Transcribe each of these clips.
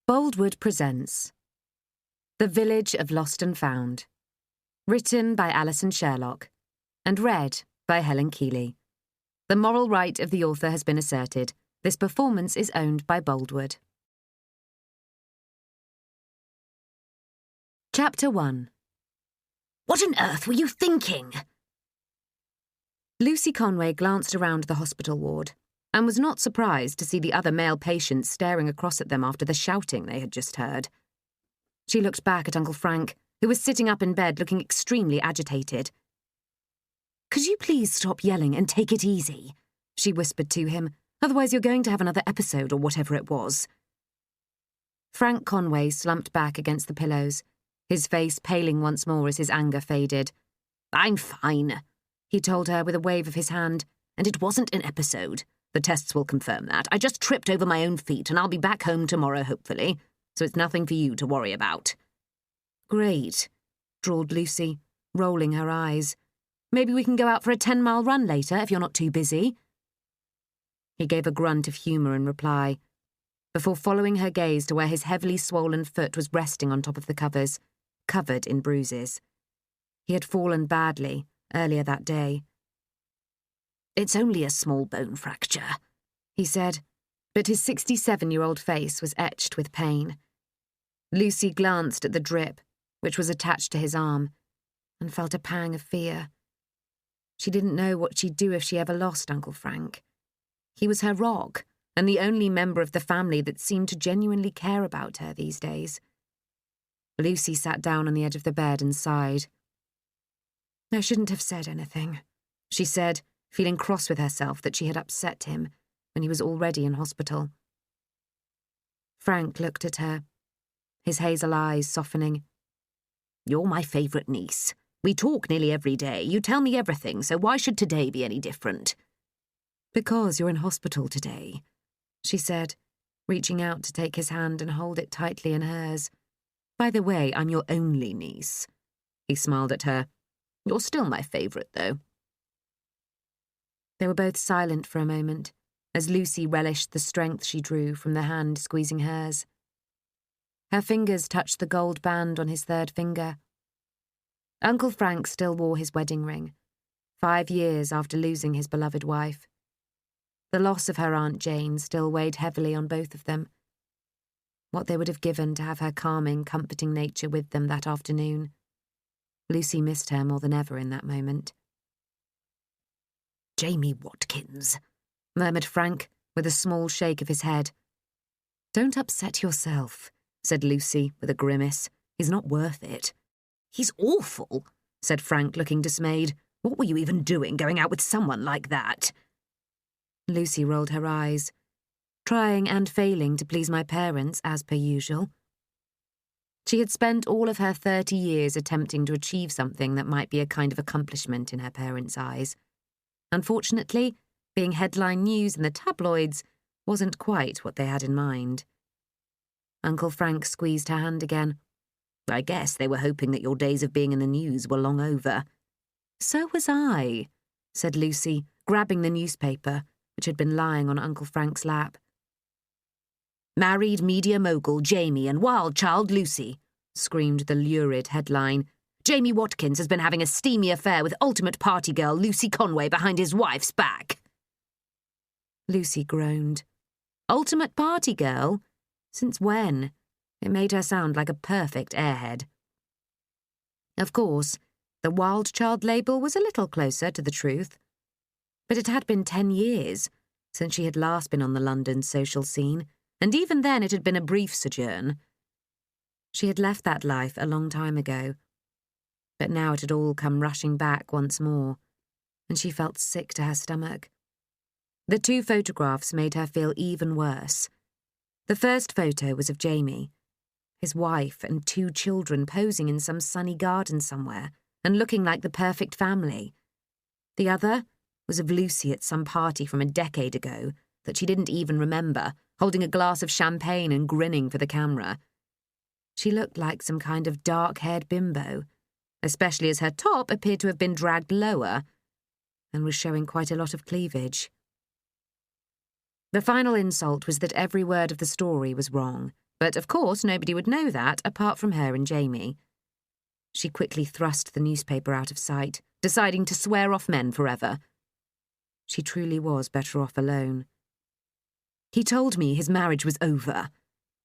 Boldwood presents The Village of Lost and Found, written by Alison Sherlock, and read by Helen Keeley. The moral right of the author has been asserted. This performance is owned by Boldwood. Chapter 1. What on earth were you thinking? Lucy Conway glanced around the hospital ward and was not surprised to see the other male patients staring across at them after the shouting they had just heard. She looked back at Uncle Frank, who was sitting up in bed looking extremely agitated. "Could you please stop yelling and take it easy?" she whispered to him. "Otherwise you're going to have another episode or whatever it was." Frank Conway slumped back against the pillows, his face paling once more as his anger faded. "I'm fine," he told her with a wave of his hand. "And it wasn't an episode. The tests will confirm that. I just tripped over my own feet and I'll be back home tomorrow, hopefully. So it's nothing for you to worry about." "Great," drawled Lucy, rolling her eyes. "Maybe we can go out for a 10-mile run later if you're not too busy." He gave a grunt of humour in reply, before following her gaze to where his heavily swollen foot was resting on top of the covers, covered in bruises. He had fallen badly earlier that day. "It's only a small bone fracture," he said, but his 67-year-old face was etched with pain. Lucy glanced at the drip, which was attached to his arm, and felt a pang of fear. She didn't know what she'd do if she ever lost Uncle Frank. He was her rock, and the only member of the family that seemed to genuinely care about her these days. Lucy sat down on the edge of the bed and sighed. "I shouldn't have said anything," she said, feeling cross with herself that she had upset him when he was already in hospital. Frank looked at her, his hazel eyes softening. "You're my favourite niece. We talk nearly every day. You tell me everything, so why should today be any different?" "Because you're in hospital today," she said, reaching out to take his hand and hold it tightly in hers. "By the way, I'm your only niece." He smiled at her. "You're still my favourite, though." They were both silent for a moment, as Lucy relished the strength she drew from the hand squeezing hers. Her fingers touched the gold band on his third finger. Uncle Frank still wore his wedding ring, 5 years after losing his beloved wife. The loss of her Aunt Jane still weighed heavily on both of them. What they would have given to have her calming, comforting nature with them that afternoon. Lucy missed her more than ever in that moment. "Jamie Watkins," murmured Frank, with a small shake of his head. "Don't upset yourself," said Lucy, with a grimace. "He's not worth it." "He's awful," said Frank, looking dismayed. "What were you even doing, going out with someone like that?" Lucy rolled her eyes, trying and failing to please my parents, as per usual. She had spent all of her 30 years attempting to achieve something that might be a kind of accomplishment in her parents' eyes. Unfortunately, being headline news in the tabloids wasn't quite what they had in mind. Uncle Frank squeezed her hand again. "I guess they were hoping that your days of being in the news were long over." "So was I," said Lucy, grabbing the newspaper, which had been lying on Uncle Frank's lap. "Married media mogul Jamie and wild child Lucy," screamed the lurid headline. "Jamie Watkins has been having a steamy affair with ultimate party girl Lucy Conway behind his wife's back." Lucy groaned. Ultimate party girl? Since when? It made her sound like a perfect airhead. Of course, the wild child label was a little closer to the truth. But it had been 10 years since she had last been on the London social scene, and even then it had been a brief sojourn. She had left that life a long time ago, but now it had all come rushing back once more, and she felt sick to her stomach. The 2 photographs made her feel even worse. The first photo was of Jamie, his wife and 2 children posing in some sunny garden somewhere and looking like the perfect family. The other was of Lucy at some party from a decade ago that she didn't even remember, holding a glass of champagne and grinning for the camera. She looked like some kind of dark-haired bimbo, especially as her top appeared to have been dragged lower and was showing quite a lot of cleavage. The final insult was that every word of the story was wrong, But of course nobody would know that apart from her and Jamie. She quickly thrust the newspaper out of sight, deciding to swear off men forever. She truly was better off alone. "He told me his marriage was over,"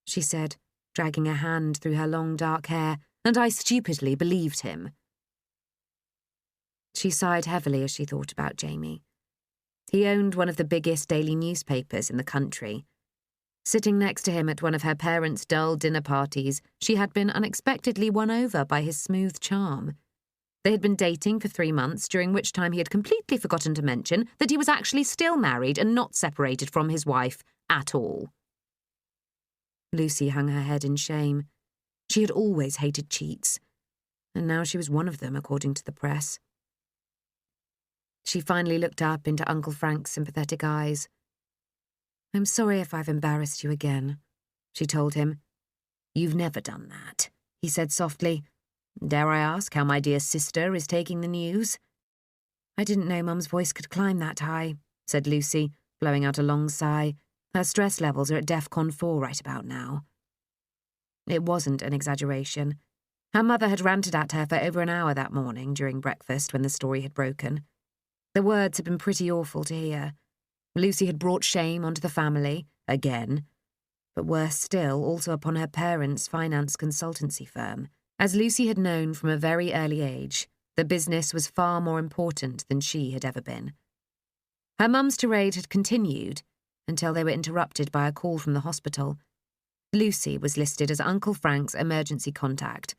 she said, dragging a hand through her long dark hair, "and I stupidly believed him." She sighed heavily as she thought about Jamie. He owned one of the biggest daily newspapers in the country. Sitting next to him at one of her parents' dull dinner parties, she had been unexpectedly won over by his smooth charm. They had been dating for 3 months, during which time he had completely forgotten to mention that he was actually still married and not separated from his wife at all. Lucy hung her head in shame. She had always hated cheats, and now she was one of them, according to the press. She finally looked up into Uncle Frank's sympathetic eyes. "I'm sorry if I've embarrassed you again," she told him. "You've never done that," he said softly. "Dare I ask how my dear sister is taking the news?" "I didn't know Mum's voice could climb that high," said Lucy, blowing out a long sigh. Her stress levels are at DEFCON 4 right about now. It wasn't an exaggeration. Her mother had ranted at her for over an hour that morning during breakfast when the story had broken. The words had been pretty awful to hear. Lucy had brought shame onto the family, again, but worse still, also upon her parents' finance consultancy firm. As Lucy had known from a very early age, the business was far more important than she had ever been. Her mum's tirade had continued until they were interrupted by a call from the hospital. Lucy was listed as Uncle Frank's emergency contact,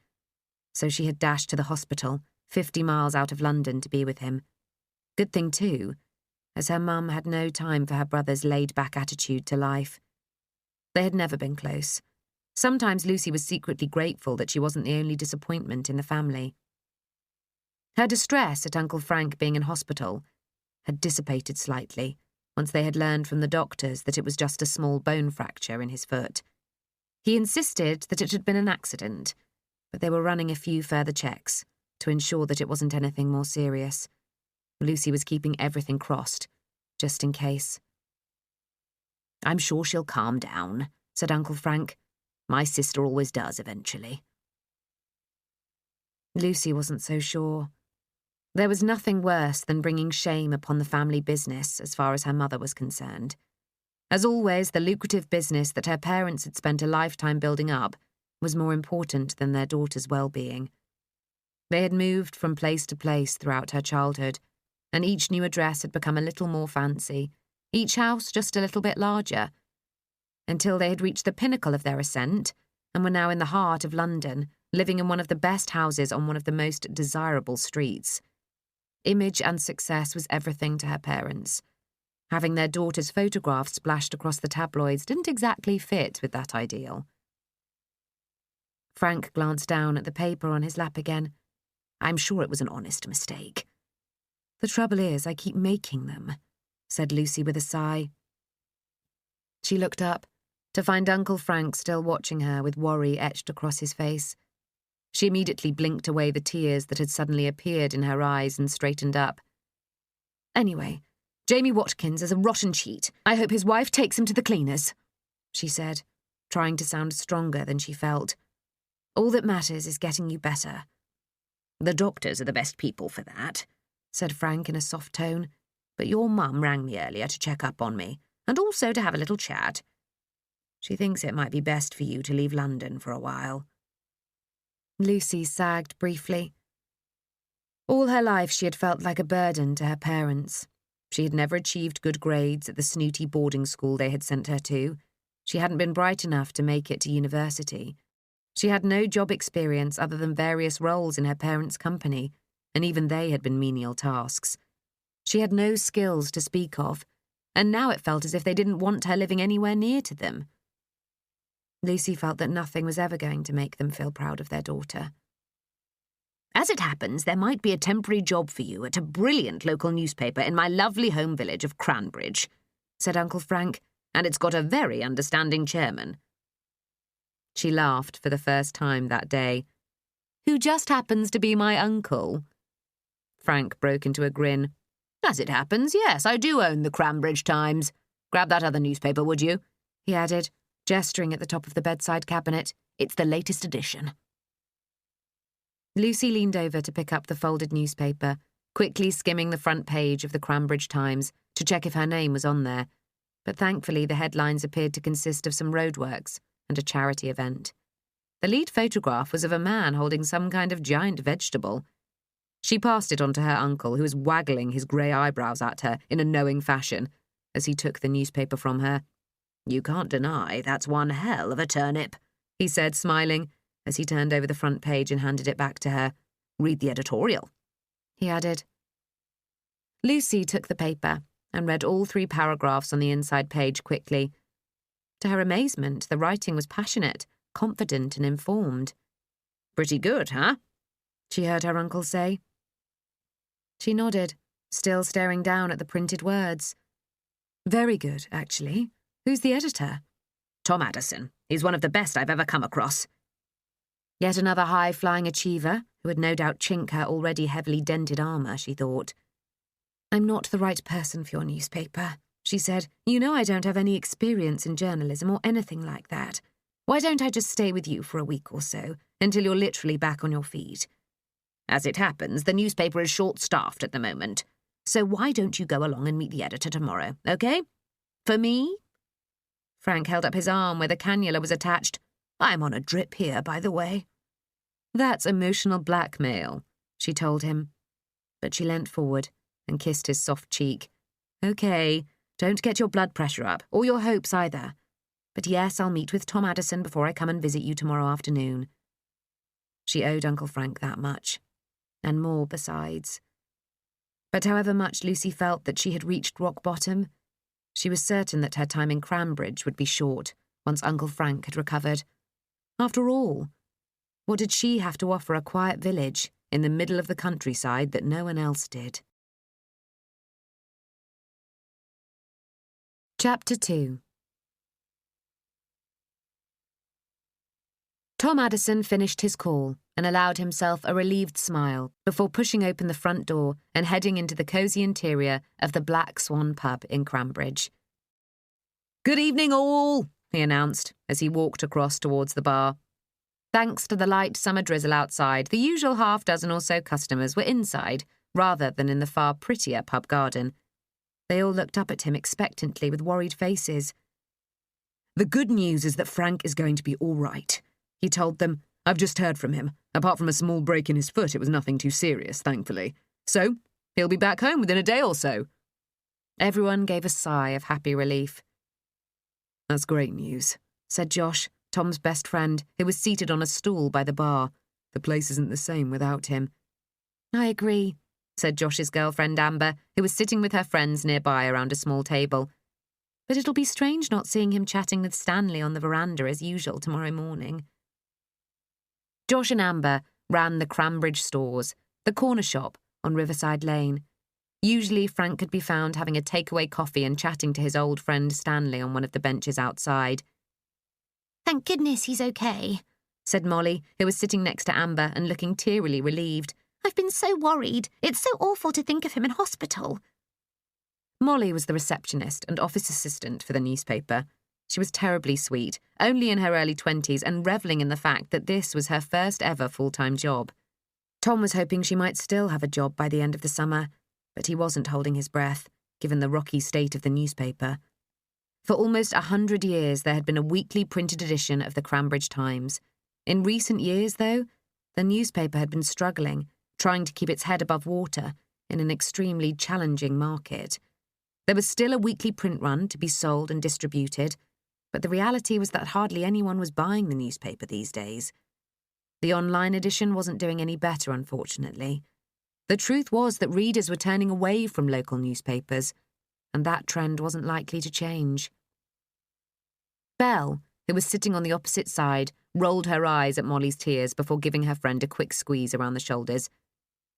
so she had dashed to the hospital, 50 miles out of London, to be with him. Good thing, too, as her mum had no time for her brother's laid-back attitude to life. They had never been close. Sometimes Lucy was secretly grateful that she wasn't the only disappointment in the family. Her distress at Uncle Frank being in hospital had dissipated slightly once they had learned from the doctors that it was just a small bone fracture in his foot. He insisted that it had been an accident, but they were running a few further checks to ensure that it wasn't anything more serious. Lucy was keeping everything crossed, just in case. "I'm sure she'll calm down," said Uncle Frank. "My sister always does eventually." Lucy wasn't so sure. There was nothing worse than bringing shame upon the family business as far as her mother was concerned. As always, the lucrative business that her parents had spent a lifetime building up was more important than their daughter's well-being. They had moved from place to place throughout her childhood, and each new address had become a little more fancy, each house just a little bit larger, until they had reached the pinnacle of their ascent and were now in the heart of London, living in one of the best houses on one of the most desirable streets. Image and success was everything to her parents. Having their daughter's photograph splashed across the tabloids didn't exactly fit with that ideal. Frank glanced down at the paper on his lap again. "I'm sure it was an honest mistake." "The trouble is, I keep making them," said Lucy with a sigh. She looked up to find Uncle Frank still watching her with worry etched across his face. She immediately blinked away the tears that had suddenly appeared in her eyes and straightened up. "Anyway, Jamie Watkins is a rotten cheat. I hope his wife takes him to the cleaners," she said, trying to sound stronger than she felt. "All that matters is getting you better." "The doctors are the best people for that," said Frank in a soft tone, "but your mum rang me earlier to check up on me, and also to have a little chat. She thinks it might be best for you to leave London for a while." Lucy sagged briefly. All her life she had felt like a burden to her parents. She had never achieved good grades at the snooty boarding school they had sent her to. She hadn't been bright enough to make it to university. She had no job experience other than various roles in her parents' company, and even they had been menial tasks. She had no skills to speak of, and now it felt as if they didn't want her living anywhere near to them. Lucy felt that nothing was ever going to make them feel proud of their daughter. "As it happens, there might be a temporary job for you at a brilliant local newspaper in my lovely home village of Cranbridge," said Uncle Frank, "and it's got a very understanding chairman." She laughed for the first time that day. "Who just happens to be my uncle." Frank broke into a grin. "As it happens, yes, I do own the Cranbridge Times. Grab that other newspaper, would you?" he added, gesturing at the top of the bedside cabinet. "It's the latest edition." Lucy leaned over to pick up the folded newspaper, quickly skimming the front page of the Cranbridge Times to check if her name was on there, but thankfully the headlines appeared to consist of some roadworks and a charity event. The lead photograph was of a man holding some kind of giant vegetable. She passed it on to her uncle, who was waggling his grey eyebrows at her in a knowing fashion as he took the newspaper from her. "You can't deny that's one hell of a turnip," he said, smiling, as he turned over the front page and handed it back to her. "Read the editorial," he added. Lucy took the paper and read all 3 paragraphs on the inside page quickly. To her amazement, the writing was passionate, confident and informed. "Pretty good, huh?" she heard her uncle say. She nodded, still staring down at the printed words. "Very good, actually. Who's the editor?" "Tom Addison. He's one of the best I've ever come across." Yet another high-flying achiever, who would no doubt chink her already heavily dented armour, she thought. "I'm not the right person for your newspaper," she said. "You know I don't have any experience in journalism or anything like that. Why don't I just stay with you for a week or so, until you're literally back on your feet? As it happens, the newspaper is short-staffed at the moment, so why don't you go along and meet the editor tomorrow, okay? For me?" Frank held up his arm where the cannula was attached. "I'm on a drip here, by the way." "That's emotional blackmail," she told him. But she leant forward and kissed his soft cheek. "Okay, don't get your blood pressure up, or your hopes either. But yes, I'll meet with Tom Addison before I come and visit you tomorrow afternoon." She owed Uncle Frank that much, and more besides. But however much Lucy felt that she had reached rock bottom, she was certain that her time in Cranbridge would be short once Uncle Frank had recovered. After all, what did she have to offer a quiet village in the middle of the countryside that no one else did? Chapter 2. Tom Addison finished his call and allowed himself a relieved smile before pushing open the front door and heading into the cosy interior of the Black Swan pub in Cranbridge. "Good evening, all," he announced as he walked across towards the bar. Thanks to the light summer drizzle outside, the usual half-dozen or so customers were inside, rather than in the far prettier pub garden. They all looked up at him expectantly with worried faces. "The good news is that Frank is going to be all right," he told them. "I've just heard from him. Apart from a small break in his foot, it was nothing too serious, thankfully. So, he'll be back home within a day or so." Everyone gave a sigh of happy relief. "That's great news," said Josh, Tom's best friend, who was seated on a stool by the bar. "The place isn't the same without him." "I agree," said Josh's girlfriend Amber, who was sitting with her friends nearby around a small table. "But it'll be strange not seeing him chatting with Stanley on the veranda as usual tomorrow morning." Josh and Amber ran the Cranbridge Stores, the corner shop on Riverside Lane. Usually Frank could be found having a takeaway coffee and chatting to his old friend Stanley on one of the benches outside. "Thank goodness he's okay," said Molly, who was sitting next to Amber and looking tearily relieved. "I've been so worried. It's so awful to think of him in hospital." Molly was the receptionist and office assistant for the newspaper. She was terribly sweet, only in her early 20s and revelling in the fact that this was her first ever full-time job. Tom was hoping she might still have a job by the end of the summer, but he wasn't holding his breath, given the rocky state of the newspaper. For almost 100 years there had been a weekly printed edition of the Cranbridge Times. In recent years, though, the newspaper had been struggling, trying to keep its head above water in an extremely challenging market. There was still a weekly print run to be sold and distributed, but the reality was that hardly anyone was buying the newspaper these days. The online edition wasn't doing any better, unfortunately. The truth was that readers were turning away from local newspapers, and that trend wasn't likely to change. Belle, who was sitting on the opposite side, rolled her eyes at Molly's tears before giving her friend a quick squeeze around the shoulders.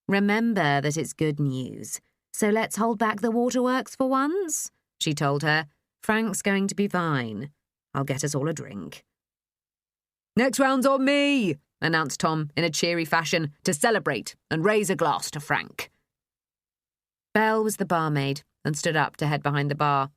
"Remember that it's good news, so let's hold back the waterworks for once," she told her. "Frank's going to be fine. I'll get us all a drink." "Next round's on me," announced Tom in a cheery fashion, "to celebrate and raise a glass to Frank." Belle was the barmaid and stood up to head behind the bar.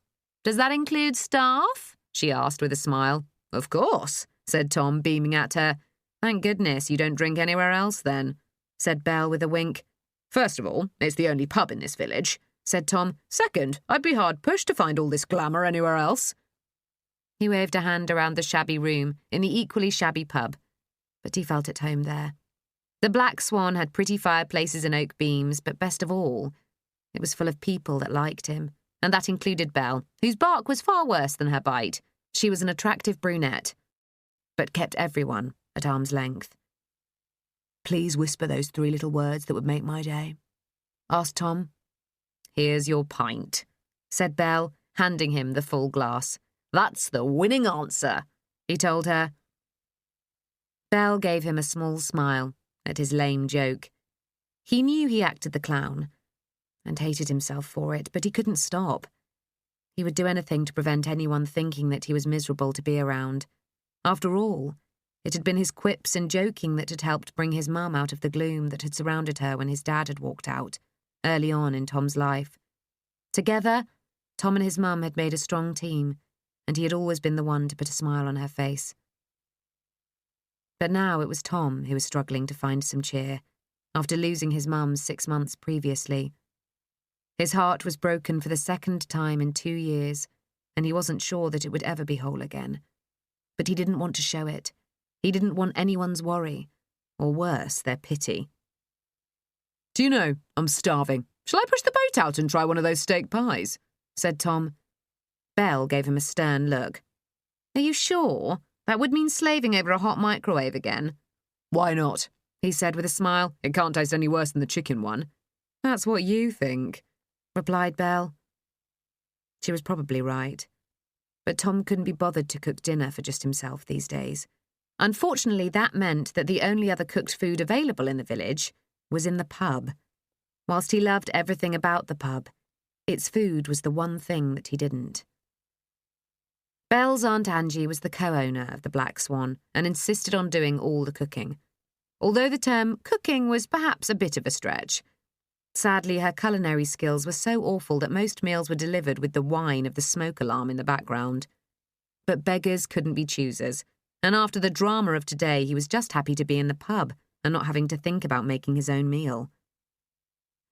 "Does that include staff?" she asked with a smile. "Of course," said Tom, beaming at her. "Thank goodness you don't drink anywhere else, then," said Belle with a wink. "First of all, it's the only pub in this village," said Tom. "Second, I'd be hard-pushed to find all this glamour anywhere else." He waved a hand around the shabby room in the equally shabby pub, but he felt at home there. The Black Swan had pretty fireplaces and oak beams, but best of all, it was full of people that liked him, and that included Belle, whose bark was far worse than her bite. She was an attractive brunette, but kept everyone at arm's length. "Please whisper those 3 little words that would make my day," asked Tom. "Here's your pint," said Belle, handing him the full glass. "That's the winning answer," he told her. Belle gave him a small smile at his lame joke. He knew he acted the clown and hated himself for it, but he couldn't stop. He would do anything to prevent anyone thinking that he was miserable to be around. After all, it had been his quips and joking that had helped bring his mum out of the gloom that had surrounded her when his dad had walked out, early on in Tom's life. Together, Tom and his mum had made a strong team, and he had always been the one to put a smile on her face. But now it was Tom who was struggling to find some cheer, after losing his mum 6 months previously. His heart was broken for the 2nd time in 2 years, and he wasn't sure that it would ever be whole again. But he didn't want to show it. He didn't want anyone's worry, or worse, their pity. "Do you know, I'm starving. Shall I push the boat out and try one of those steak pies?" said Tom. Belle gave him a stern look. "Are you sure? That would mean slaving over a hot microwave again." "Why not?" he said with a smile. "It can't taste any worse than the chicken one." "That's what you think," replied Belle. She was probably right. But Tom couldn't be bothered to cook dinner for just himself these days. Unfortunately, that meant that the only other cooked food available in the village was in the pub. Whilst he loved everything about the pub, its food was the one thing that he didn't. Belle's Aunt Angie was the co-owner of the Black Swan and insisted on doing all the cooking, although the term cooking was perhaps a bit of a stretch. Sadly, her culinary skills were so awful that most meals were delivered with the whine of the smoke alarm in the background. But beggars couldn't be choosers, and after the drama of today, he was just happy to be in the pub and not having to think about making his own meal.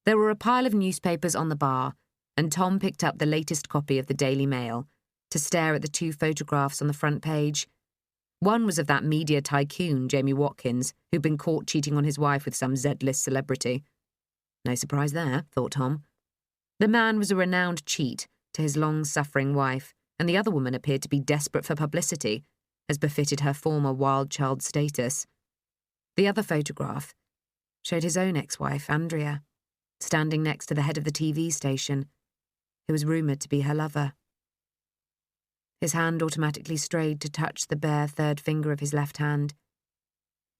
There were a pile of newspapers on the bar, and Tom picked up the latest copy of the Daily Mail to stare at the 2 photographs on the front page. One was of that media tycoon, Jamie Watkins, who'd been caught cheating on his wife with some Z-list celebrity. No surprise there, thought Tom. The man was a renowned cheat to his long-suffering wife, and the other woman appeared to be desperate for publicity, as befitted her former wild child status. The other photograph showed his own ex-wife, Andrea, standing next to the head of the TV station, who was rumoured to be her lover. His hand automatically strayed to touch the bare 3rd finger of his left hand.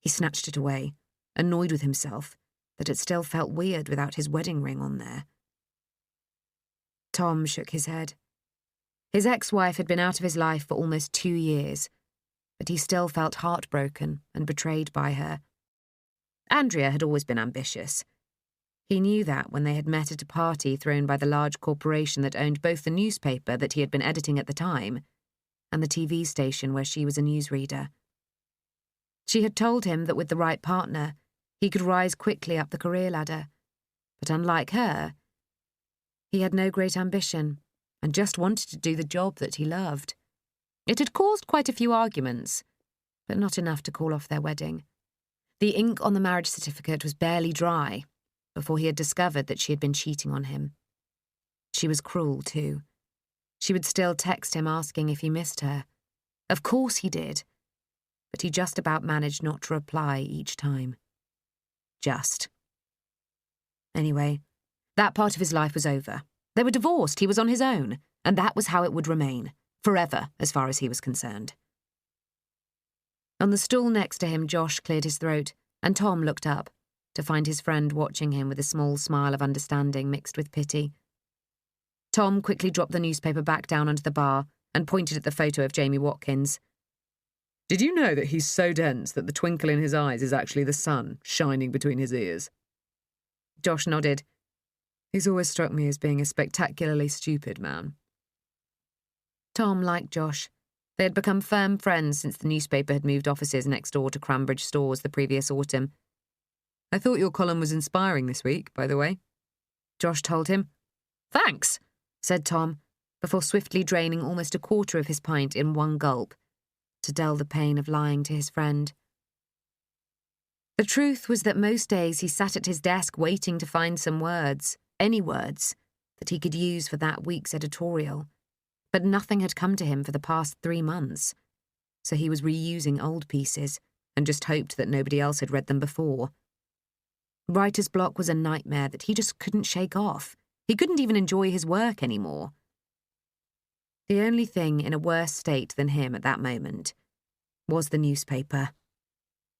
He snatched it away, annoyed with himself that it still felt weird without his wedding ring on there. Tom shook his head. His ex-wife had been out of his life for almost 2 years, but he still felt heartbroken and betrayed by her. Andrea had always been ambitious. He knew that when they had met at a party thrown by the large corporation that owned both the newspaper that he had been editing at the time and the TV station where she was a newsreader. She had told him that with the right partner, he could rise quickly up the career ladder, but unlike her, he had no great ambition and just wanted to do the job that he loved. It had caused quite a few arguments, but not enough to call off their wedding. The ink on the marriage certificate was barely dry before he had discovered that she had been cheating on him. She was cruel, too. She would still text him asking if he missed her. Of course he did, but he just about managed not to reply each time. Just. Anyway, that part of his life was over. They were divorced, he was on his own, and that was how it would remain, forever, as far as he was concerned. On the stool next to him, Josh cleared his throat, and Tom looked up to find his friend watching him with a small smile of understanding mixed with pity. Tom quickly dropped the newspaper back down onto the bar and pointed at the photo of Jamie Watkins. "Did you know that he's so dense that the twinkle in his eyes is actually the sun shining between his ears?" Josh nodded. "He's always struck me as being a spectacularly stupid man." Tom liked Josh. They had become firm friends since the newspaper had moved offices next door to Cranbridge stores the previous autumn. "I thought your column was inspiring this week, by the way," Josh told him. "Thanks," said Tom, before swiftly draining almost a quarter of his pint in one gulp to dull the pain of lying to his friend. The truth was that most days he sat at his desk waiting to find some words, any words, that he could use for that week's editorial. But nothing had come to him for the past 3 months, so he was reusing old pieces and just hoped that nobody else had read them before. Writer's block was a nightmare that he just couldn't shake off. He couldn't even enjoy his work anymore. The only thing in a worse state than him at that moment was the newspaper.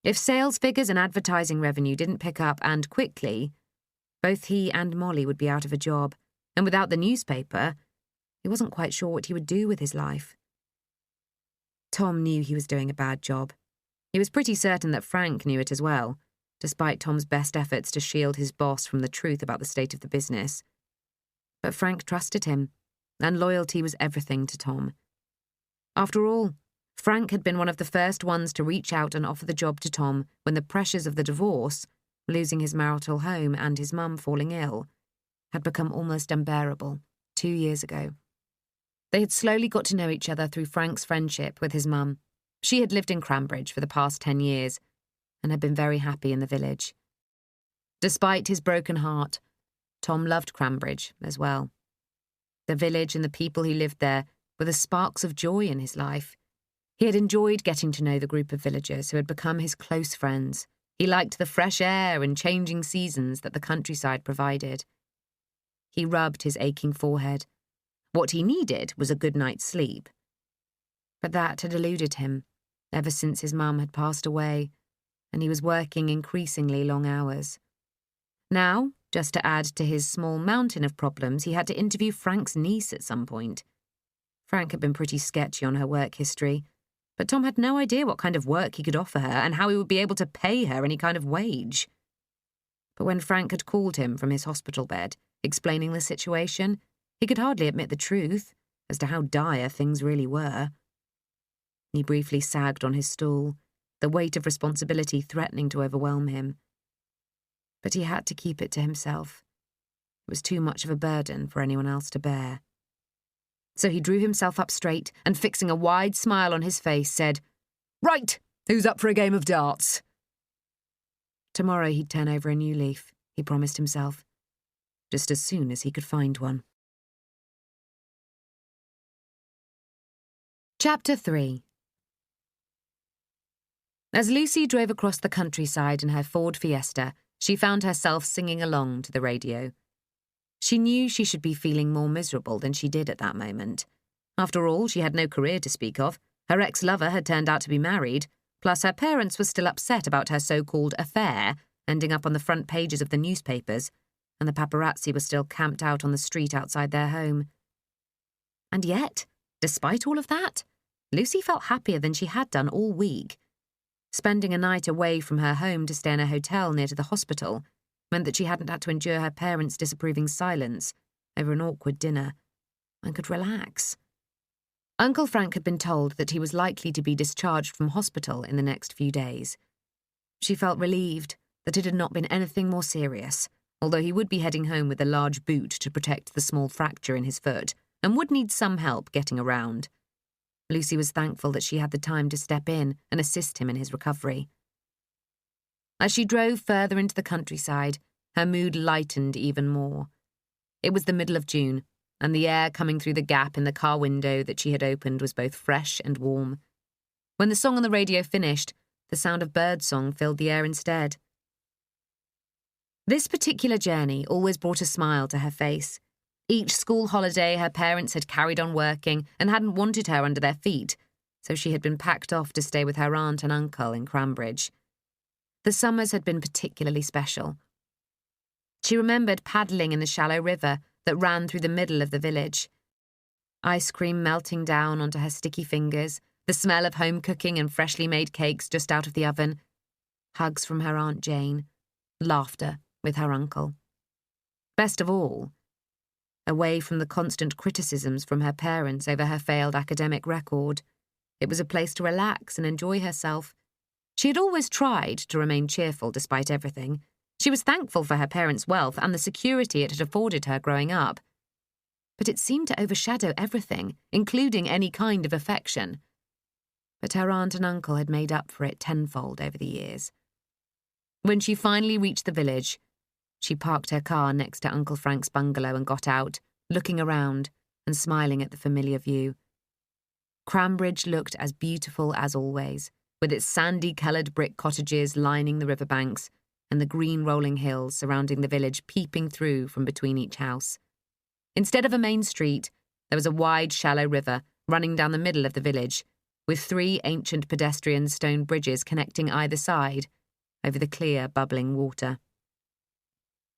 If sales figures and advertising revenue didn't pick up and quickly, both he and Molly would be out of a job, and without the newspaper, he wasn't quite sure what he would do with his life. Tom knew he was doing a bad job. He was pretty certain that Frank knew it as well, despite Tom's best efforts to shield his boss from the truth about the state of the business. But Frank trusted him, and loyalty was everything to Tom. After all, Frank had been one of the first ones to reach out and offer the job to Tom when the pressures of the divorce, losing his marital home and his mum falling ill, had become almost unbearable 2 years ago. They had slowly got to know each other through Frank's friendship with his mum. She had lived in Cranbridge for the past 10 years and had been very happy in the village. Despite his broken heart, Tom loved Cranbridge as well. The village and the people who lived there were the sparks of joy in his life. He had enjoyed getting to know the group of villagers who had become his close friends. He liked the fresh air and changing seasons that the countryside provided. He rubbed his aching forehead. What he needed was a good night's sleep. But that had eluded him ever since his mum had passed away, and he was working increasingly long hours. Now, just to add to his small mountain of problems, he had to interview Frank's niece at some point. Frank had been pretty sketchy on her work history, but Tom had no idea what kind of work he could offer her and how he would be able to pay her any kind of wage. But when Frank had called him from his hospital bed, explaining the situation, he could hardly admit the truth as to how dire things really were. He briefly sagged on his stool, the weight of responsibility threatening to overwhelm him. But he had to keep it to himself. It was too much of a burden for anyone else to bear. So he drew himself up straight and, fixing a wide smile on his face, said, "Right, who's up for a game of darts?" Tomorrow he'd turn over a new leaf, he promised himself, just as soon as he could find one. Chapter 3. As Lucy drove across the countryside in her Ford Fiesta, she found herself singing along to the radio. She knew she should be feeling more miserable than she did at that moment. After all, she had no career to speak of. Her ex-lover had turned out to be married, plus her parents were still upset about her so-called affair ending up on the front pages of the newspapers, and the paparazzi were still camped out on the street outside their home. And yet, despite all of that, Lucy felt happier than she had done all week. Spending a night away from her home to stay in a hotel near to the hospital meant that she hadn't had to endure her parents' disapproving silence over an awkward dinner and could relax. Uncle Frank had been told that he was likely to be discharged from hospital in the next few days. She felt relieved that it had not been anything more serious, although he would be heading home with a large boot to protect the small fracture in his foot and would need some help getting around. Lucy was thankful that she had the time to step in and assist him in his recovery. As she drove further into the countryside, her mood lightened even more. It was the middle of June, and the air coming through the gap in the car window that she had opened was both fresh and warm. When the song on the radio finished, the sound of birdsong filled the air instead. This particular journey always brought a smile to her face. Each school holiday her parents had carried on working and hadn't wanted her under their feet, so she had been packed off to stay with her aunt and uncle in Cranbridge. The summers had been particularly special. She remembered paddling in the shallow river that ran through the middle of the village. Ice cream melting down onto her sticky fingers, the smell of home cooking and freshly made cakes just out of the oven, hugs from her Aunt Jane, laughter with her uncle. Best of all, away from the constant criticisms from her parents over her failed academic record, It was a place to relax and enjoy herself. She had always tried to remain cheerful despite everything. She was thankful for her parents' wealth and the security it had afforded her growing up. But it seemed to overshadow everything, including any kind of affection. But her aunt and uncle had made up for it tenfold over the years. When she finally reached the village, she parked her car next to Uncle Frank's bungalow and got out, looking around and smiling at the familiar view. Cranbridge looked as beautiful as always, with its sandy-coloured brick cottages lining the riverbanks and the green rolling hills surrounding the village peeping through from between each house. Instead of a main street, there was a wide, shallow river running down the middle of the village, with 3 ancient pedestrian stone bridges connecting either side over the clear, bubbling water.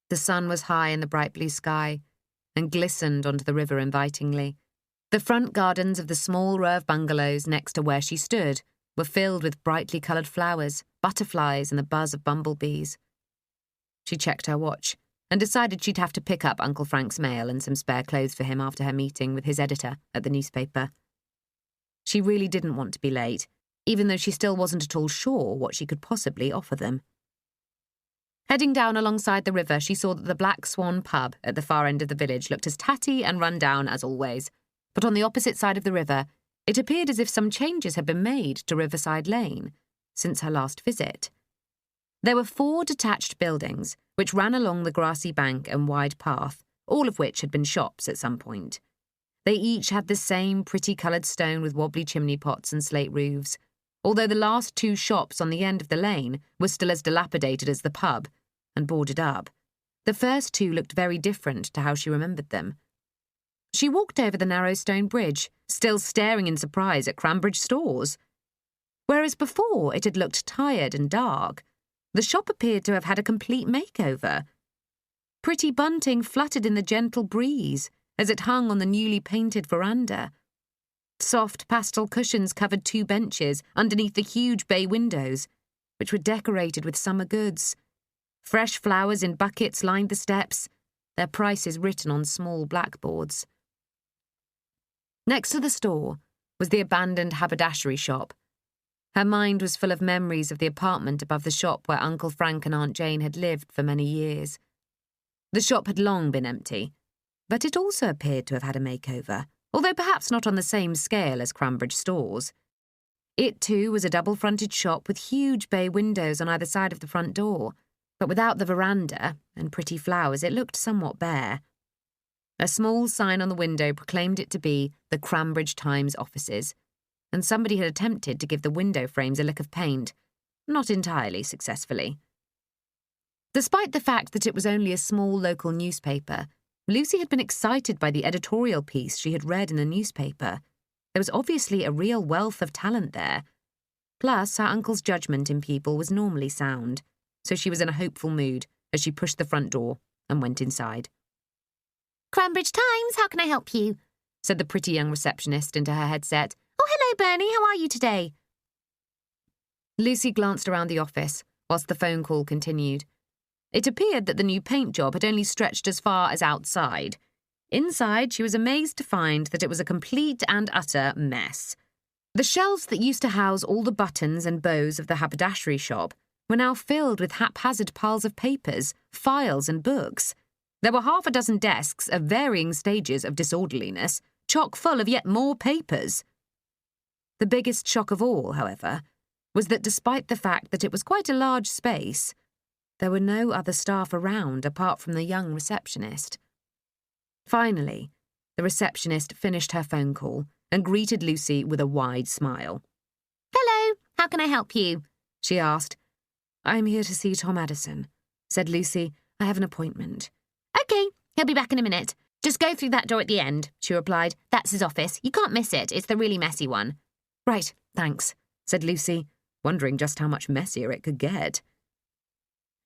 The sun was high in the bright blue sky and glistened onto the river invitingly. The front gardens of the small row of bungalows next to where she stood were filled with brightly coloured flowers, butterflies, and the buzz of bumblebees. She checked her watch and decided she'd have to pick up Uncle Frank's mail and some spare clothes for him after her meeting with his editor at the newspaper. She really didn't want to be late, even though she still wasn't at all sure what she could possibly offer them. Heading down alongside the river, she saw that the Black Swan pub at the far end of the village looked as tatty and run down as always, but on the opposite side of the river, it appeared as if some changes had been made to Riverside Lane since her last visit. There were 4 detached buildings which ran along the grassy bank and wide path, all of which had been shops at some point. They each had the same pretty coloured stone with wobbly chimney pots and slate roofs, although the last 2 shops on the end of the lane were still as dilapidated as the pub and boarded up. The first 2 looked very different to how she remembered them. She walked over the narrow stone bridge, still staring in surprise at Cranbridge stores. Whereas before it had looked tired and dark, the shop appeared to have had a complete makeover. Pretty bunting fluttered in the gentle breeze as it hung on the newly painted veranda. Soft pastel cushions covered 2 benches underneath the huge bay windows, which were decorated with summer goods. Fresh flowers in buckets lined the steps, their prices written on small blackboards. Next to the store was the abandoned haberdashery shop. Her mind was full of memories of the apartment above the shop where Uncle Frank and Aunt Jane had lived for many years. The shop had long been empty, but it also appeared to have had a makeover, although perhaps not on the same scale as Cranbridge stores. It, too, was a double-fronted shop with huge bay windows on either side of the front door, but without the veranda and pretty flowers, it looked somewhat bare. A small sign on the window proclaimed it to be the Cranbridge Times offices, and somebody had attempted to give the window frames a lick of paint, not entirely successfully. Despite the fact that it was only a small local newspaper, Lucy had been excited by the editorial piece she had read in the newspaper. There was obviously a real wealth of talent there. Plus, her uncle's judgment in people was normally sound, so she was in a hopeful mood as she pushed the front door and went inside. Cranbridge Times, how can I help you? Said the pretty young receptionist into her headset. Oh, hello, Bernie, how are you today? Lucy glanced around the office whilst the phone call continued. It appeared that the new paint job had only stretched as far as outside. Inside, she was amazed to find that it was a complete and utter mess. The shelves that used to house all the buttons and bows of the haberdashery shop were now filled with haphazard piles of papers, files and books. There were 6 desks of varying stages of disorderliness, chock full of yet more papers. The biggest shock of all, however, was that despite the fact that it was quite a large space, there were no other staff around apart from the young receptionist. Finally, the receptionist finished her phone call and greeted Lucy with a wide smile. Hello, how can I help you? She asked. I'm here to see Tom Addison, said Lucy. I have an appointment. Okay, he'll be back in a minute. Just go through that door at the end, she replied. That's his office. You can't miss it. It's the really messy one. Right, thanks, said Lucy, wondering just how much messier it could get.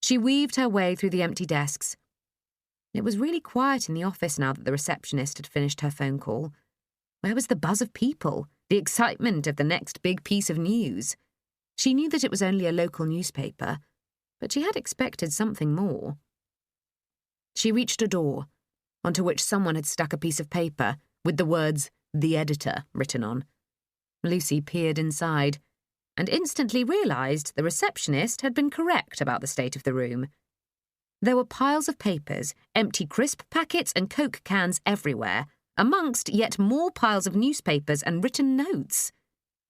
She weaved her way through the empty desks. It was really quiet in the office now that the receptionist had finished her phone call. Where was the buzz of people, the excitement of the next big piece of news? She knew that it was only a local newspaper, but she had expected something more. She reached a door, onto which someone had stuck a piece of paper with the words, "The Editor," written on. Lucy peered inside and instantly realised the receptionist had been correct about the state of the room. There were piles of papers, empty crisp packets and Coke cans everywhere, amongst yet more piles of newspapers and written notes.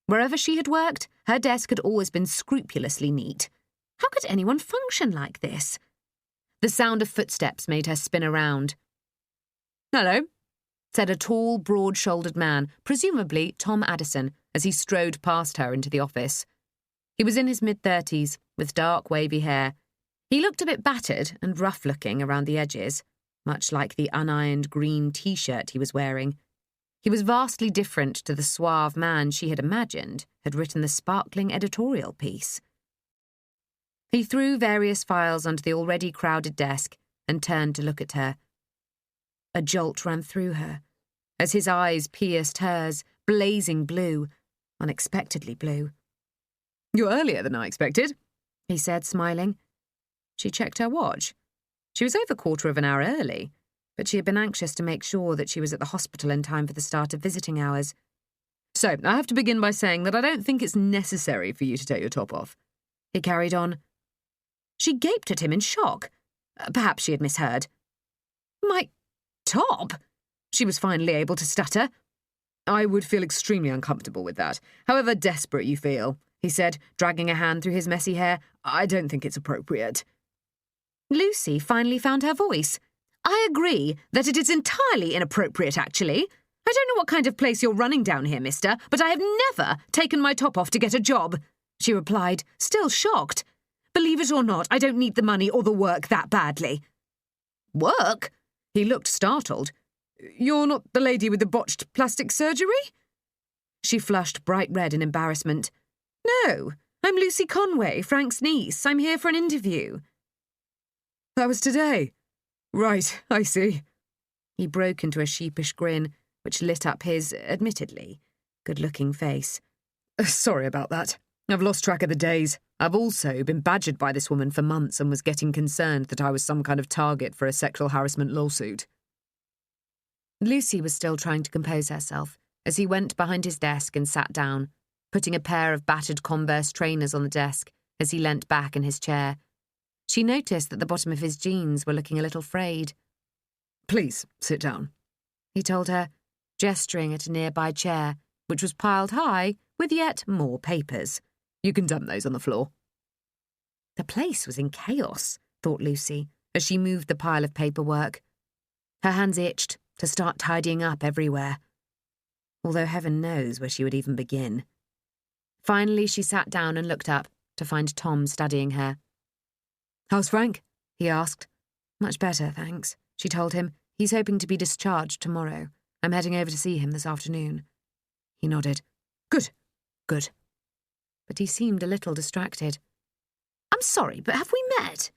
Wherever she had worked, her desk had always been scrupulously neat. How could anyone function like this? The sound of footsteps made her spin around. "Hello," said a tall, broad-shouldered man, presumably Tom Addison, as he strode past her into the office. He was in his mid-30s, with dark, wavy hair. He looked a bit battered and rough-looking around the edges, much like the unironed green T-shirt he was wearing. He was vastly different to the suave man she had imagined had written the sparkling editorial piece. He threw various files onto the already crowded desk and turned to look at her. A jolt ran through her, as his eyes pierced hers, blazing blue, unexpectedly blue. "You're earlier than I expected," he said, smiling. She checked her watch. She was over a quarter of an hour early, but she had been anxious to make sure that she was at the hospital in time for the start of visiting hours. "So, I have to begin by saying that I don't think it's necessary for you to take your top off," he carried on. She gaped at him in shock. Perhaps she had misheard. "My top?" she was finally able to stutter. "I would feel extremely uncomfortable with that, however desperate you feel," he said, dragging a hand through his messy hair. "I don't think it's appropriate." Lucy finally found her voice. "I agree that it is entirely inappropriate, actually. I don't know what kind of place you're running down here, mister, but I have never taken my top off to get a job," she replied, still shocked. "Believe it or not, I don't need the money or the work that badly." "Work?" He looked startled. "You're not the lady with the botched plastic surgery?" She flushed bright red in embarrassment. "No, I'm Lucy Conway, Frank's niece. I'm here for an interview." "That was today. Right, I see." He broke into a sheepish grin, which lit up his, admittedly, good-looking face. "Sorry about that. I've lost track of the days. I've also been badgered by this woman for months and was getting concerned that I was some kind of target for a sexual harassment lawsuit." Lucy was still trying to compose herself as he went behind his desk and sat down, putting a pair of battered Converse trainers on the desk as he leant back in his chair. She noticed that the bottom of his jeans were looking a little frayed. "Please, sit down," he told her, gesturing at a nearby chair, which was piled high with yet more papers. "You can dump those on the floor." The place was in chaos, thought Lucy, as she moved the pile of paperwork. Her hands itched to start tidying up everywhere, although heaven knows where she would even begin. Finally, she sat down and looked up to find Tom studying her. "How's Frank?" he asked. "Much better, thanks," she told him. "He's hoping to be discharged tomorrow. I'm heading over to see him this afternoon." He nodded. Good. But he seemed a little distracted. "I'm sorry, but have we met?"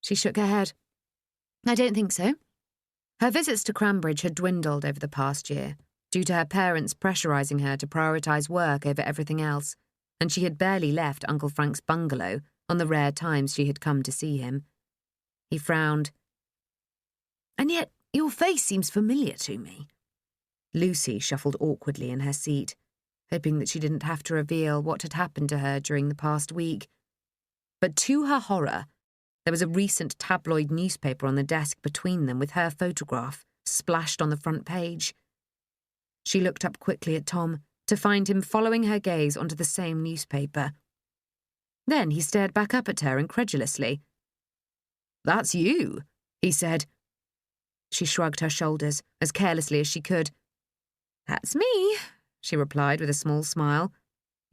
She shook her head. "I don't think so." Her visits to Cranbridge had dwindled over the past year, due to her parents pressurising her to prioritise work over everything else, and she had barely left Uncle Frank's bungalow on the rare times she had come to see him. He frowned. "And yet your face seems familiar to me." Lucy shuffled awkwardly in her seat, hoping that she didn't have to reveal what had happened to her during the past week. But to her horror, there was a recent tabloid newspaper on the desk between them with her photograph splashed on the front page. She looked up quickly at Tom to find him following her gaze onto the same newspaper. Then he stared back up at her incredulously. "That's you," he said. She shrugged her shoulders as carelessly as she could. "That's me," she replied with a small smile.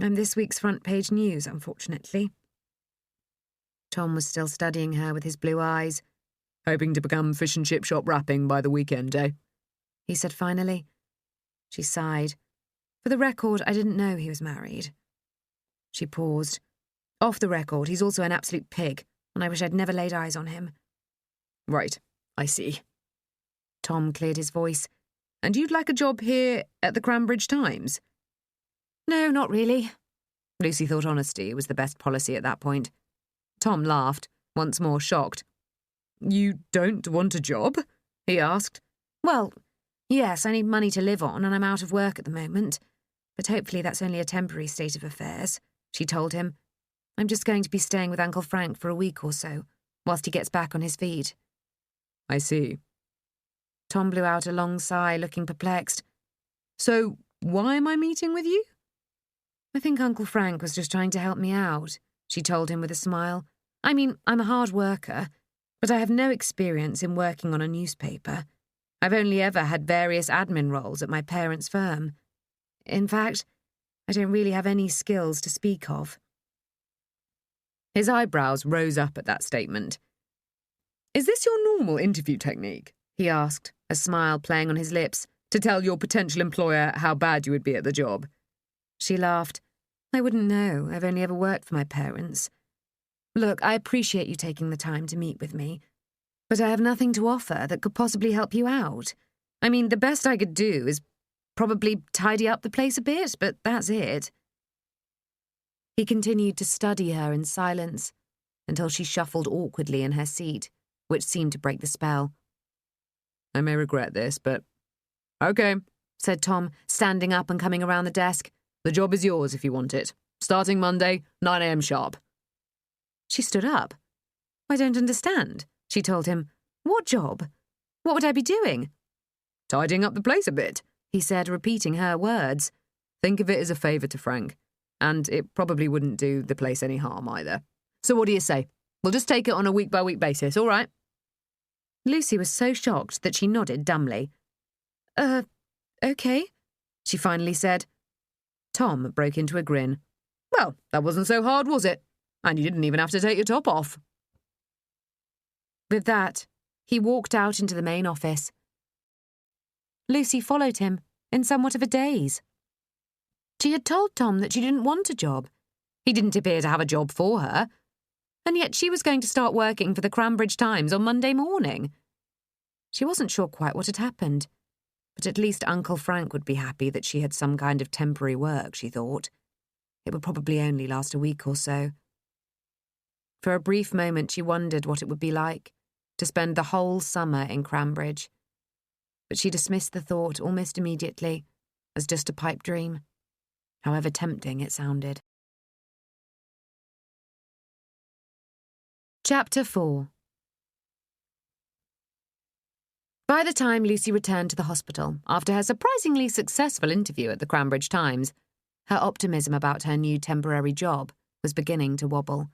"I'm this week's front page news, unfortunately." Tom was still studying her with his blue eyes. "Hoping to become fish and chip shop wrapping by the weekend, eh?" he said finally. She sighed. "For the record, I didn't know he was married." She paused. "Off the record, he's also an absolute pig, and I wish I'd never laid eyes on him." "Right, I see." Tom cleared his voice. "And you'd like a job here at the Cranbridge Times?" "No, not really." Lucy thought honesty was the best policy at that point. Tom laughed, once more shocked. "You don't want a job?" he asked. "Well, yes, I need money to live on, and I'm out of work at the moment. But hopefully that's only a temporary state of affairs, she told him. I'm just going to be staying with Uncle Frank for a week or so, whilst he gets back on his feet. I see. Tom blew out a long sigh, looking perplexed. So, why am I meeting with you? I think Uncle Frank was just trying to help me out, she told him with a smile. I mean, I'm a hard worker, but I have no experience in working on a newspaper. I've only ever had various admin roles at my parents' firm. In fact, I don't really have any skills to speak of. His eyebrows rose up at that statement. Is this your normal interview technique? He asked, a smile playing on his lips, to tell your potential employer how bad you would be at the job. She laughed. I wouldn't know. I've only ever worked for my parents. Look, I appreciate you taking the time to meet with me, but I have nothing to offer that could possibly help you out. I mean, the best I could do is probably tidy up the place a bit, but that's it. He continued to study her in silence until she shuffled awkwardly in her seat, which seemed to break the spell. I may regret this, but... Okay, said Tom, standing up and coming around the desk. The job is yours if you want it. Starting Monday, 9 a.m. sharp. She stood up. I don't understand, she told him. What job? What would I be doing? Tidying up the place a bit, he said, repeating her words. Think of it as a favour to Frank, and it probably wouldn't do the place any harm either. So what do you say? We'll just take it on a week-by-week basis, all right? Lucy was so shocked that she nodded dumbly. Okay, she finally said. Tom broke into a grin. Well, that wasn't so hard, was it? And you didn't even have to take your top off. With that, he walked out into the main office. Lucy followed him, in somewhat of a daze. She had told Tom that she didn't want a job. He didn't appear to have a job for her. And yet she was going to start working for the Cranbridge Times on Monday morning. She wasn't sure quite what had happened, but at least Uncle Frank would be happy that she had some kind of temporary work, she thought. It would probably only last a week or so. For a brief moment she wondered what it would be like to spend the whole summer in Cranbridge. But she dismissed the thought almost immediately as just a pipe dream, however tempting it sounded. Chapter 4. By the time Lucy returned to the hospital after her surprisingly successful interview at the Cranbridge Times, her optimism about her new temporary job was beginning to wobble.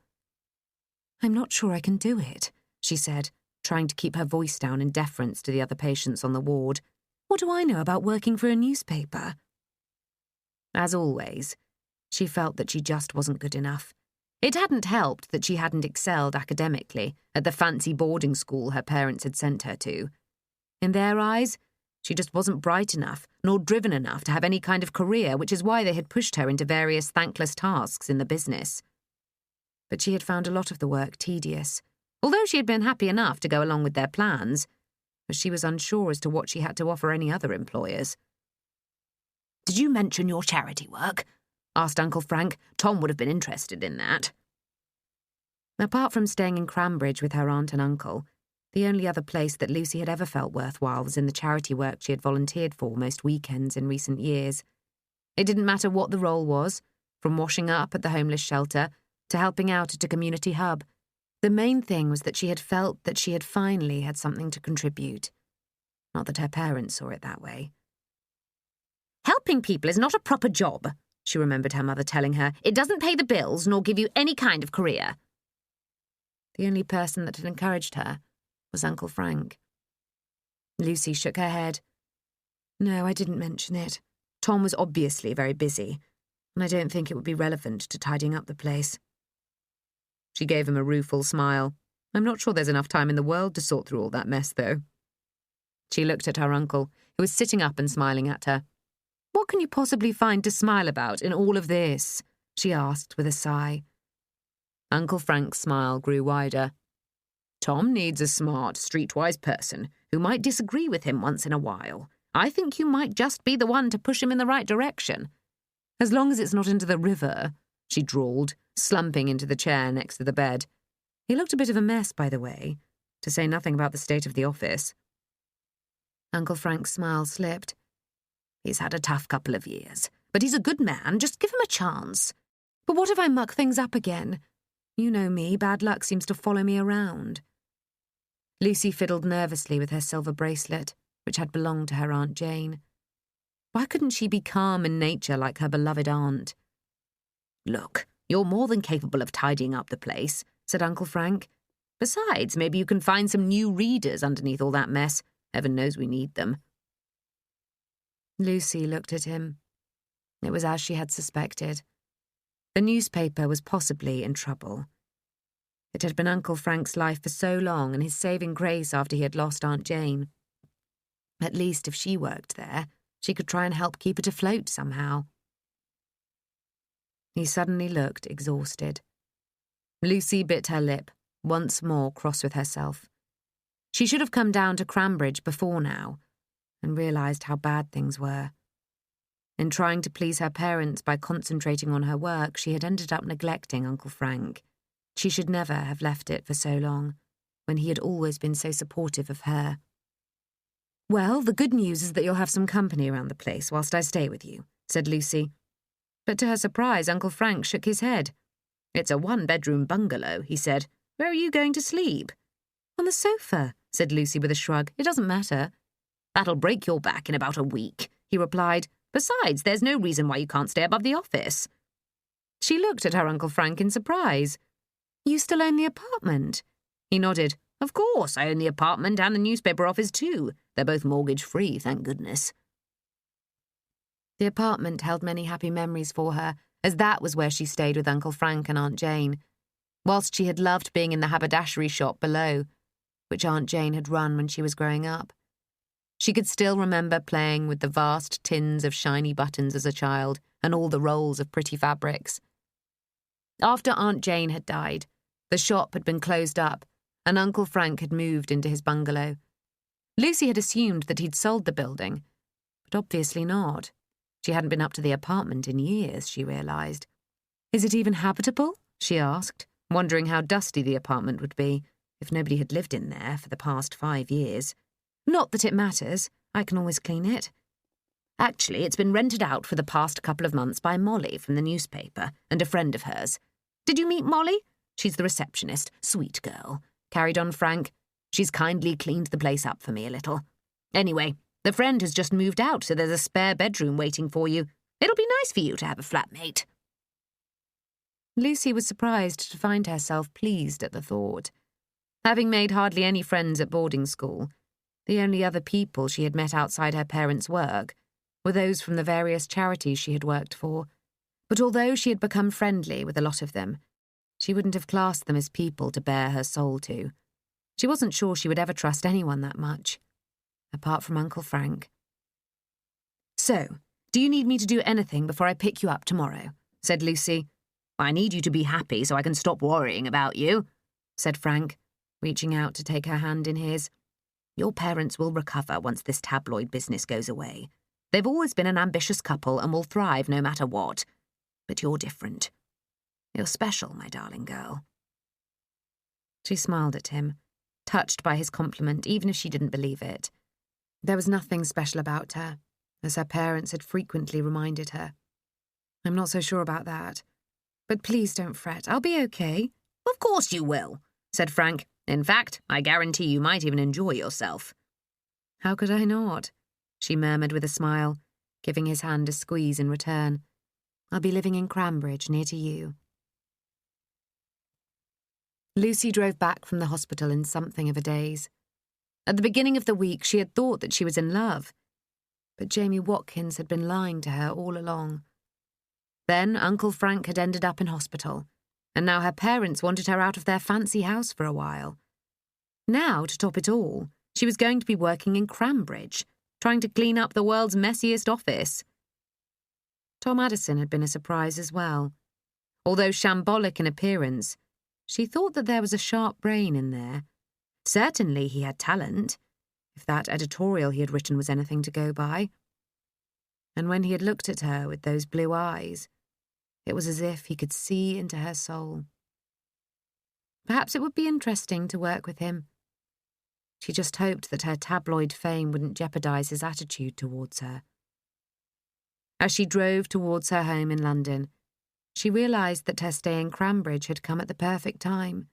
I'm not sure I can do it, she said, trying to keep her voice down in deference to the other patients on the ward. What do I know about working for a newspaper? As always, she felt that she just wasn't good enough. It hadn't helped that she hadn't excelled academically at the fancy boarding school her parents had sent her to. In their eyes, she just wasn't bright enough nor driven enough to have any kind of career, which is why they had pushed her into various thankless tasks in the business. But she had found a lot of the work tedious, although she had been happy enough to go along with their plans, as she was unsure as to what she had to offer any other employers. Did you mention your charity work? Asked Uncle Frank. Tom would have been interested in that. Apart from staying in Cranbridge with her aunt and uncle, the only other place that Lucy had ever felt worthwhile was in the charity work she had volunteered for most weekends in recent years. It didn't matter what the role was, from washing up at the homeless shelter to helping out at a community hub. The main thing was that she had felt that she had finally had something to contribute. Not that her parents saw it that way. Helping people is not a proper job, she remembered her mother telling her. It doesn't pay the bills nor give you any kind of career. The only person that had encouraged her was Uncle Frank. Lucy shook her head. No, I didn't mention it. Tom was obviously very busy, and I don't think it would be relevant to tidying up the place. She gave him a rueful smile. I'm not sure there's enough time in the world to sort through all that mess, though. She looked at her uncle, who was sitting up and smiling at her. What can you possibly find to smile about in all of this? She asked with a sigh. Uncle Frank's smile grew wider. Tom needs a smart, streetwise person who might disagree with him once in a while. I think you might just be the one to push him in the right direction. As long as it's not into the river, she drawled, slumping into the chair next to the bed. He looked a bit of a mess, by the way, to say nothing about the state of the office. Uncle Frank's smile slipped. He's had a tough couple of years, but he's a good man. Just give him a chance. But what if I muck things up again? You know me, bad luck seems to follow me around. Lucy fiddled nervously with her silver bracelet, which had belonged to her Aunt Jane. Why couldn't she be calm in nature like her beloved aunt? Look, you're more than capable of tidying up the place, said Uncle Frank. Besides, maybe you can find some new readers underneath all that mess. Heaven knows we need them. Lucy looked at him. It was as she had suspected. The newspaper was possibly in trouble. It had been Uncle Frank's life for so long and his saving grace after he had lost Aunt Jane. At least if she worked there, she could try and help keep it afloat somehow. He suddenly looked exhausted. Lucy bit her lip, once more cross with herself. She should have come down to Cranbridge before now and realised how bad things were. In trying to please her parents by concentrating on her work, she had ended up neglecting Uncle Frank. She should never have left it for so long, when he had always been so supportive of her. Well, the good news is that you'll have some company around the place whilst I stay with you, said Lucy. But to her surprise, Uncle Frank shook his head. It's a one-bedroom bungalow, he said. Where are you going to sleep? On the sofa, said Lucy with a shrug. It doesn't matter. That'll break your back in about a week, he replied. Besides, there's no reason why you can't stay above the office. She looked at her Uncle Frank in surprise. You still own the apartment? He nodded. Of course, I own the apartment and the newspaper office too. They're both mortgage-free, thank goodness. The apartment held many happy memories for her, as that was where she stayed with Uncle Frank and Aunt Jane, whilst she had loved being in the haberdashery shop below, which Aunt Jane had run when she was growing up. She could still remember playing with the vast tins of shiny buttons as a child and all the rolls of pretty fabrics. After Aunt Jane had died, the shop had been closed up and Uncle Frank had moved into his bungalow. Lucy had assumed that he'd sold the building, but obviously not. She hadn't been up to the apartment in years, she realised. Is it even habitable? She asked, wondering how dusty the apartment would be if nobody had lived in there for the past 5 years. Not that it matters. I can always clean it. Actually, it's been rented out for the past couple of months by Molly from the newspaper and a friend of hers. Did you meet Molly? She's the receptionist. Sweet girl, carried on Frank. She's kindly cleaned the place up for me a little. Anyway, the friend has just moved out, so there's a spare bedroom waiting for you. It'll be nice for you to have a flatmate. Lucy was surprised to find herself pleased at the thought. Having made hardly any friends at boarding school, the only other people she had met outside her parents' work were those from the various charities she had worked for. But although she had become friendly with a lot of them, she wouldn't have classed them as people to bare her soul to. She wasn't sure she would ever trust anyone that much, apart from Uncle Frank. So, do you need me to do anything before I pick you up tomorrow? Said Lucy. I need you to be happy so I can stop worrying about you, said Frank, reaching out to take her hand in his. Your parents will recover once this tabloid business goes away. They've always been an ambitious couple and will thrive no matter what. But you're different. You're special, my darling girl. She smiled at him, touched by his compliment, even if she didn't believe it. There was nothing special about her, as her parents had frequently reminded her. I'm not so sure about that. But please don't fret. I'll be okay. Of course you will, said Frank. In fact, I guarantee you might even enjoy yourself. How could I not? She murmured with a smile, giving his hand a squeeze in return. I'll be living in Cranbridge, near to you. Lucy drove back from the hospital in something of a daze. At the beginning of the week, she had thought that she was in love, but Jamie Watkins had been lying to her all along. Then Uncle Frank had ended up in hospital, and now her parents wanted her out of their fancy house for a while. Now, to top it all, she was going to be working in Cranbridge, trying to clean up the world's messiest office. Tom Addison had been a surprise as well. Although shambolic in appearance, she thought that there was a sharp brain in there. Certainly he had talent, if that editorial he had written was anything to go by. And when he had looked at her with those blue eyes, it was as if he could see into her soul. Perhaps it would be interesting to work with him. She just hoped that her tabloid fame wouldn't jeopardize his attitude towards her. As she drove towards her home in London, she realised that her stay in Cranbridge had come at the perfect time.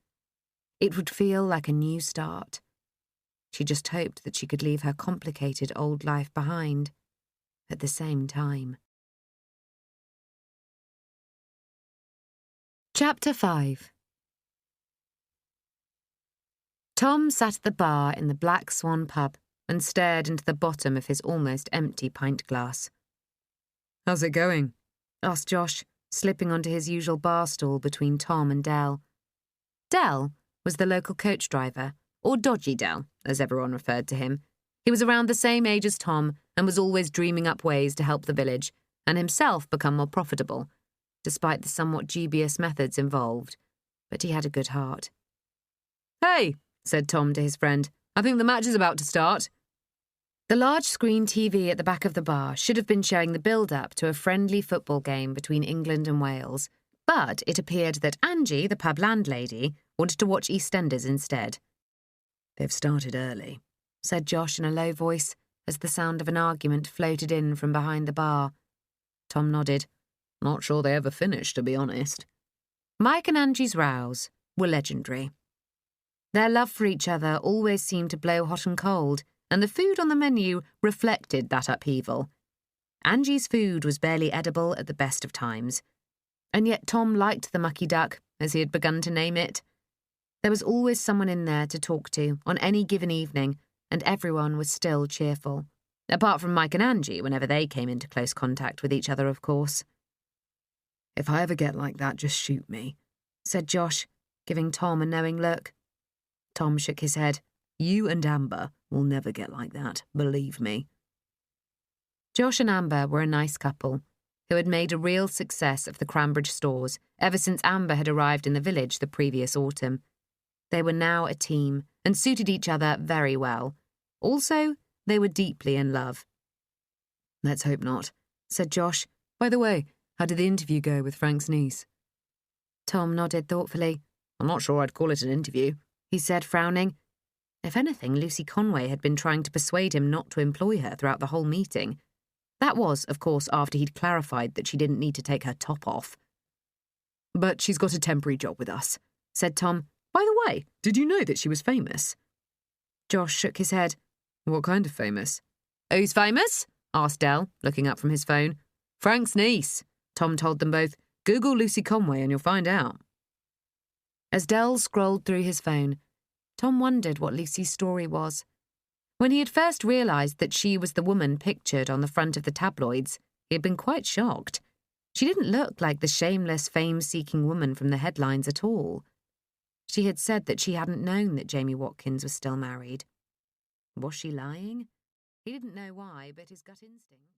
It would feel like a new start. She just hoped that she could leave her complicated old life behind at the same time. Chapter 5. Tom sat at the bar in the Black Swan pub and stared into the bottom of his almost empty pint glass. "How's it going?" asked Josh, slipping onto his usual bar stool between Tom and Del. Del was the local coach driver, or Dodgy Del, as everyone referred to him. He was around the same age as Tom and was always dreaming up ways to help the village and himself become more profitable, despite the somewhat dubious methods involved, but he had a good heart. "Hey," said Tom to his friend, "I think the match is about to start." The large screen TV at the back of the bar should have been showing the build-up to a friendly football game between England and Wales, but it appeared that Angie, the pub landlady, wanted to watch EastEnders instead. "They've started early," said Josh in a low voice, as the sound of an argument floated in from behind the bar. Tom nodded. "Not sure they ever finished, to be honest." Mike and Angie's rows were legendary. Their love for each other always seemed to blow hot and cold, and the food on the menu reflected that upheaval. Angie's food was barely edible at the best of times, and yet Tom liked the mucky duck, as he had begun to name it. There was always someone in there to talk to on any given evening, and everyone was still cheerful. Apart from Mike and Angie, whenever they came into close contact with each other, of course. "If I ever get like that, just shoot me," said Josh, giving Tom a knowing look. Tom shook his head. "You and Amber will never get like that, believe me." Josh and Amber were a nice couple who had made a real success of the Cranbridge stores ever since Amber had arrived in the village the previous autumn. They were now a team and suited each other very well. Also, they were deeply in love. "Let's hope not," said Josh. "By the way, how did the interview go with Frank's niece?" Tom nodded thoughtfully. "I'm not sure I'd call it an interview," he said, frowning. If anything, Lucy Conway had been trying to persuade him not to employ her throughout the whole meeting. That was, of course, after he'd clarified that she didn't need to take her top off. "But she's got a temporary job with us," said Tom. "By the way, did you know that she was famous?" Josh shook his head. "What kind of famous?" "Who's famous?" asked Del, looking up from his phone. "Frank's niece," Tom told them both. "Google Lucy Conway and you'll find out." As Del scrolled through his phone, Tom wondered what Lucy's story was. When he had first realised that she was the woman pictured on the front of the tabloids, he had been quite shocked. She didn't look like the shameless, fame-seeking woman from the headlines at all. She had said that she hadn't known that Jamie Watkins was still married. Was she lying? He didn't know why, but his gut instinct...